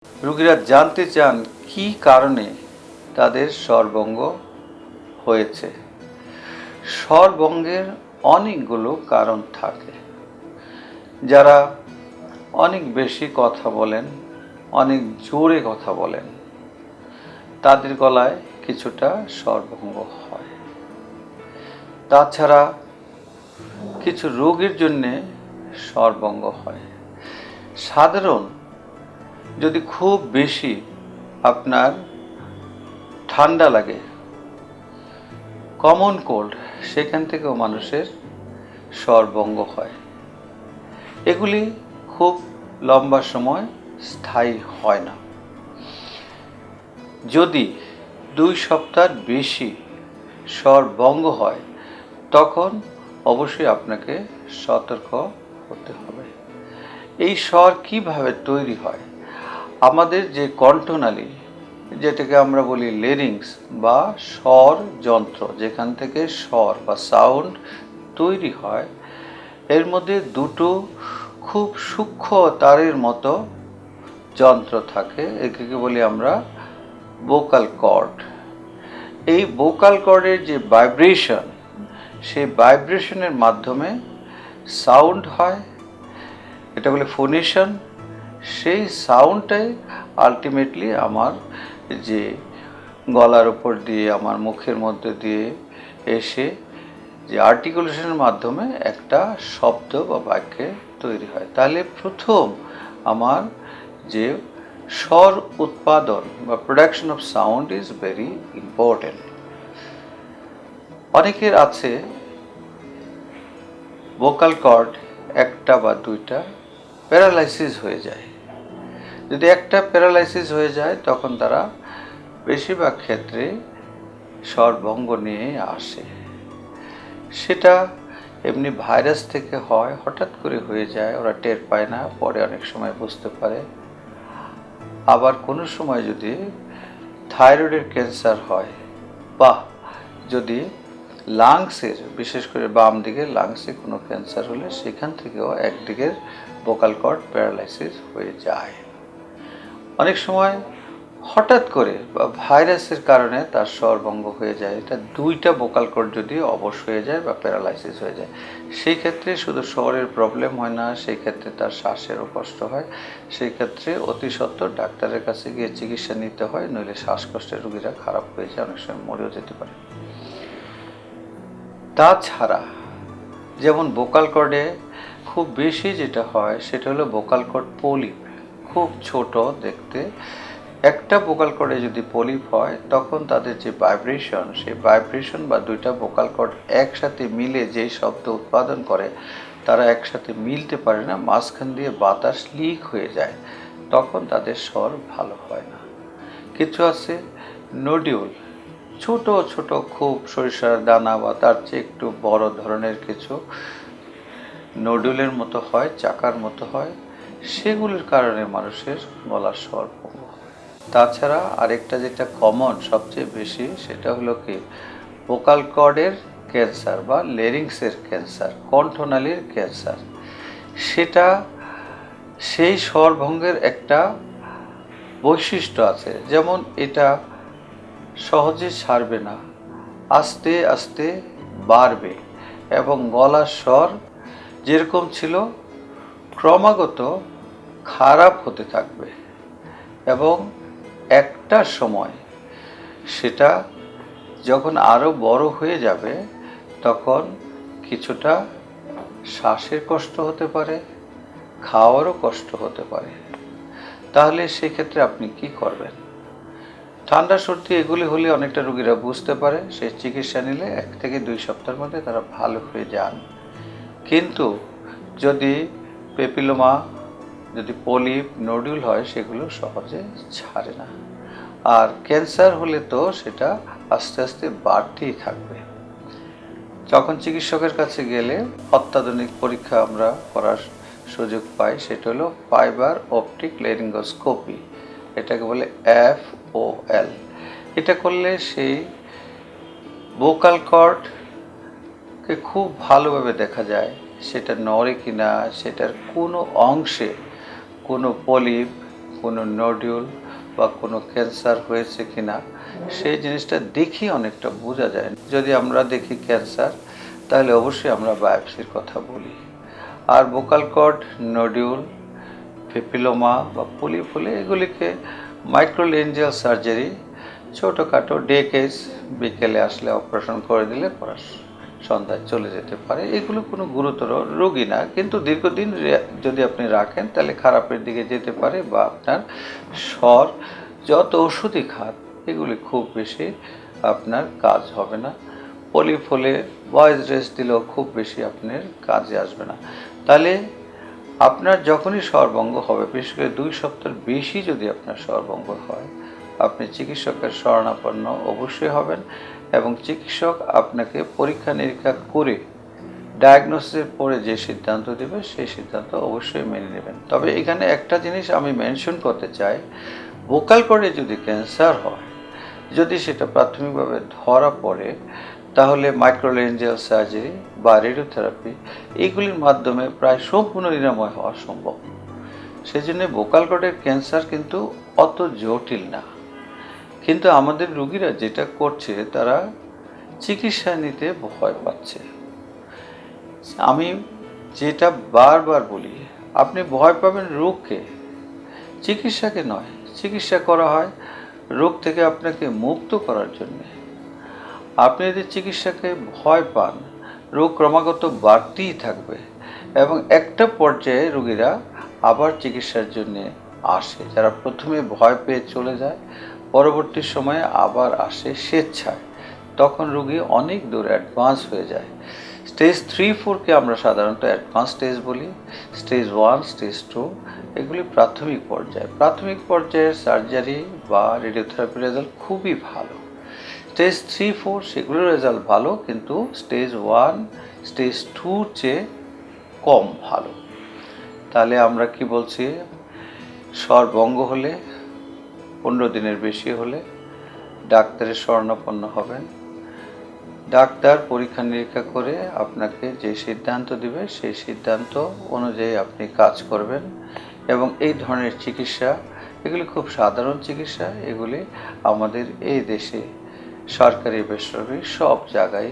রোগীরা জানতে চান কী কারণে তাদের স্বরভঙ্গ হয়েছে। স্বরভঙ্গের অনেকগুলো কারণ থাকে। যারা অনেক বেশি কথা বলেন, অনেক জোরে কথা বলেন, তাদের গলায় কিছুটা স্বরভঙ্গ হয়। তাছাড়া কিছু রোগের জন্যে স্বরভঙ্গ হয়। সাধারণ যদি খুব বেশি আপনার ঠান্ডা লাগে, কমন কোল্ড, সেখান থেকেও মানুষের স্বরভঙ্গ হয়। এগুলি খুব লম্বা সময় স্থায়ী হয় না। যদি 2 সপ্তাহের বেশি স্বরভঙ্গ হয়, তখন অবশ্যই আপনাকে সতর্ক হতে হবে। এই স্বর কিভাবে তৈরি হয়? আমাদের যে কণ্ঠনালী, যেটাকে আমরা বলি লেরিংস বা স্বর যন্ত্র, যেখান থেকে স্বর বা সাউন্ড তৈরি হয়, এর মধ্যে দুটো খুব সূক্ষ্ম তারের মতো যন্ত্র থাকে। একে বলি আমরা ভোকাল কর্ড। এই ভোকাল কর্ডের যে ভাইব্রেশন, সেই ভাইব্রেশনের মাধ্যমে সাউন্ড হয়, এটা বলে ফোনেশন। সেই সাউন্ডটাই আলটিমেটলি আমার যে গলার উপর দিয়ে, আমার মুখের মধ্যে দিয়ে এসে যে আর্টিকুলেশনের মাধ্যমে একটা শব্দ বা বাক্যে তৈরি হয়। তাহলে প্রথম আমার যে স্বর উৎপাদন বা production of sound is very important. অনেকের আছে ভোকাল কর্ড একটা বা দুইটা প্যারালাইসিস হয়ে যায়। যদি একটা প্যারালাইসিস হয়ে যায়, তখন তারা বেশিরভাগ ক্ষেত্রে স্বরভঙ্গ নিয়ে আসে। সেটা এমনি ভাইরাস থেকে হয়, হঠাৎ করে হয়ে যায়, ওরা টের পায় না, পরে অনেক সময় বুঝতে পারে। আবার কোনো সময় যদি থাইরয়েডের ক্যান্সার হয়, বা যদি লাংসের, বিশেষ করে বাম দিকের লাংসে কোনো ক্যান্সার হলে, সেখান থেকেও একদিকের ভোকাল কর্ড প্যারালাইসিস হয়ে যায়। অনেক সময় হঠাৎ করে বা ভাইরাসের কারণে তার স্বরভঙ্গ হয়ে যায়। এটা দুইটা ভোকাল কর্ড যদি অবশ হয়ে যায় বা প্যারালাইসিস হয়ে যায়, সেই ক্ষেত্রে শুধু স্বরের প্রবলেম হয় না, সেই ক্ষেত্রে তার শ্বাসেরও কষ্ট হয়। সেই ক্ষেত্রে অতি সত্বর ডাক্তারের কাছে গিয়ে চিকিৎসা নিতে হয়, নইলে শ্বাসকষ্টের রোগীরা খারাপ হয়ে যায়, অনেক সময় মরেও যেতে পারে। তাছাড়া যেমন ভোকাল কর্ডে খুব বেশি যেটা হয়, সেটা হলো ভোকাল কর্ড পলিপ। খুব ছোট দেখতে। একটা ভোকাল কর্ডে যদি পলিপ হয়, তখন তাদের যে ভাইব্রেশন, সেই ভাইব্রেশন বা দুইটা ভোকাল কর্ড একসাথে মিলে যেই শব্দ উৎপাদন করে, তারা একসাথে মিলতে পারে না, মাঝখান দিয়ে বাতাস লিক হয়ে যায়, তখন তাদের স্বর ভালো হয় না। কিছু আছে নডিউল, ছোট ছোট খুব সরিষার দানা বা তার চেয়ে একটু বড় ধরনের কিছু নডুলের মতো হয়, চাকার মতো হয়, সেগুলোর কারণে মানুষের গলার স্বর ভঙ্গ হয়। তাছাড়া আরেকটা যেটা কমন সবচেয়ে বেশি, সেটা হলো কি ভোকাল কর্ডের ক্যান্সার বা লেরিংসের ক্যান্সার, কণ্ঠনালীর ক্যান্সার। সেটা সেই স্বরভঙ্গের একটা বৈশিষ্ট্য আছে, যেমন এটা সহজে ছাড়বে না, আস্তে আস্তে বাড়বে এবং গলার স্বর যেরকম ছিল ক্রমাগত খারাপ হতে থাকবে, এবং একটা সময় সেটা যখন আরও বড় হয়ে যাবে, তখন কিছুটা শ্বাসের কষ্ট হতে পারে, খাওয়ারও কষ্ট হতে পারে। তাহলে সেক্ষেত্রে আপনি কি করবেন? ঠান্ডা সর্দি এগুলি হলে অনেকটা রোগীরা বুঝতে পারে, সেই চিকিৎসা নিলে 1 থেকে 2 সপ্তাহের মধ্যে তারা ভালো হয়ে যান। কিন্তু যদি পেপিলোমা, যদি পলিপ, নডুল হয়, সেগুলো সহজে ছাড়ে না। আর ক্যান্সার হলে তো সেটা আস্তে আস্তে বাড়তেই থাকবে। যখন চিকিৎসকের কাছে গেলে অত্যাধুনিক পরীক্ষা আমরা করার সুযোগ পাই, সেটা হলো ফাইবার অপটিক লেরিঙ্গোস্কোপি, এটাকে বলে FOL। এটা করলে সেই ভোকাল কর্ডকে খুব ভালোভাবে দেখা যায়, সেটা নড়ে কিনা, সেটার কোনো অংশে কোনো পলিপ, কোনো নডিউল বা কোনো ক্যান্সার হয়েছে কিনা সেই জিনিসটা দেখি অনেকটা বোঝা যায়। যদি আমরা দেখি ক্যান্সার, তাহলে অবশ্যই আমরা বায়োপসির কথা বলি। আর বোকাল কর্ড নডিউল, পেপিলোমা বা পলিপ হলে এগুলিকে মাইক্রোলেঞ্জিয়াল সার্জারি, ছোটোখাটো ডে কেস, বিকেলে আসলে অপারেশন করে দিলে পরে সন্ধ্যায় চলে যেতে পারে। এগুলো কোনো গুরুতর রোগী না, কিন্তু দীর্ঘদিন যদি আপনি রাখেন তাহলে খারাপের দিকে যেতে পারে, বা আপনার স্বর যত ওষুধই খান এগুলি খুব বেশি আপনার কাজ হবে না। পলিপ হলে ভয়েস রেস্ট দিলেও খুব বেশি আপনার কাজে আসবে না। তাহলে আপনার যখনই স্বরভঙ্গ হবে, বিশেষ করে 2 সপ্তাহের বেশি যদি আপনার স্বরভঙ্গ হয়, আপনি চিকিৎসকের শরণাপন্ন অবশ্যই হবেন, এবং চিকিৎসক আপনাকে পরীক্ষা নিরীক্ষা করে ডায়াগনোসিসের পরে যে সিদ্ধান্ত দেবে সেই সিদ্ধান্ত অবশ্যই মেনে নেবেন। তবে এখানে একটা জিনিস আমি মেনশন করতে চাই, ভোকাল কর্ডে যদি ক্যান্সার হয়, যদি সেটা প্রাথমিকভাবে ধরা পড়ে, তাহলে মাইক্রোলেঞ্জিয়াল সার্জারি বা রেডিওথেরাপি এইগুলির মাধ্যমে প্রায় সম্পূর্ণ নিরাময় হওয়া সম্ভব। সেজন্য ভোকাল কর্ডের ক্যান্সার কিন্তু অত জটিল না। কিন্তু আমাদের রোগীরা যেটা করছে, তারা চিকিৎসা নিতে ভয় পাচ্ছে। আমি যেটা বারবার বলি, আপনি ভয় পাবেন রোগকে, চিকিৎসাকে নয়। চিকিৎসা করা হয় রোগ থেকে আপনাকে মুক্ত করার জন্যে। আপনি যদি চিকিৎসাকে ভয় পান, রোগ ক্রমাগত বাড়তেই থাকবে, এবং একটা পর্যায়ে রোগীরা আবার চিকিৎসার জন্য আসে। যারা প্রথমে ভয় পেয়ে চলে যায়, পরবর্তী সময়ে আবার আসে স্বেচ্ছায়, তখন রোগী অনেক দূর অ্যাডভান্স হয়ে যায়। স্টেজ 3-4কে আমরা সাধারণত অ্যাডভান্স স্টেজ বলি। স্টেজ 1, স্টেজ 2 এগুলি প্রাথমিক পর্যায়ে। প্রাথমিক পর্যায়ের সার্জারি বা রেডিওথেরাপির রেজাল্ট খুবই ভালো। স্টেজ 3-4 সেগুলোর রেজাল্ট ভালো, কিন্তু স্টেজ 1, স্টেজ 2 চেয়ে কম ভালো। তাহলে আমরা কি বলছি, স্বরভঙ্গ হলে 15 দিনের বেশি হলে ডাক্তারের শরণাপন্ন হবেন। ডাক্তার পরীক্ষা নিরীক্ষা করে আপনাকে যে সিদ্ধান্ত দিবে সেই সিদ্ধান্ত অনুযায়ী আপনি কাজ করবেন। এবং এই ধরনের চিকিৎসা, এগুলি খুব সাধারণ চিকিৎসা। এগুলি আমাদের এই দেশে সরকারি বেসরকারি সব জায়গায়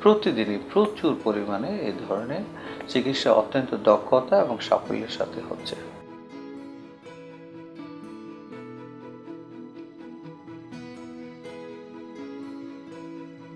প্রতিদিনই প্রচুর পরিমাণে এই ধরনের চিকিৎসা অত্যন্ত দক্ষতা এবং সাফল্যের সাথে হচ্ছে।